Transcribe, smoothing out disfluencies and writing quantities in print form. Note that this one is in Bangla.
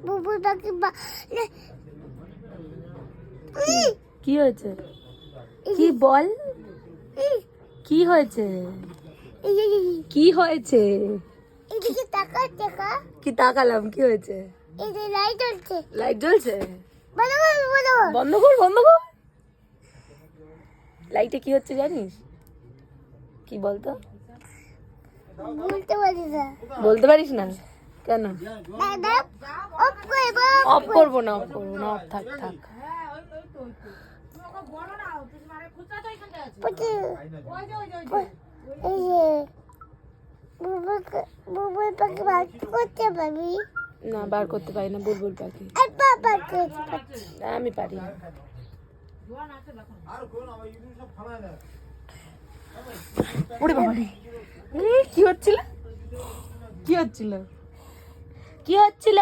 বুবুর পাখি কি হয়েছে? কি বল, কি হয়েছে? কি হয়েছে? এদিকে টাকা টাকা কি তাকালাম, কি হয়েছে? এই যে লাইট জ্বলছে। লাইট জ্বলছে? বন্ধ কর বন্ধ কর। বন্ধ কর, বন্ধ কর। লাইটে কি হচ্ছে জানিস? কি বলতো? বলতে পারি না। বলতে পারিস না কেন? দাদা অফ করব। অফ করবো না, অফ করবো না, অফ থাক থাক। এই যে বুবুর পাখি বার করতে পারবি? না, বার করতে পারি না বুলবুল পাখি। আর বাবা করতে পারছি। না, আমি পারি না। ওরে বাবা রে, কি হচ্ছিল? কি হচ্ছিল? কি হচ্ছিল?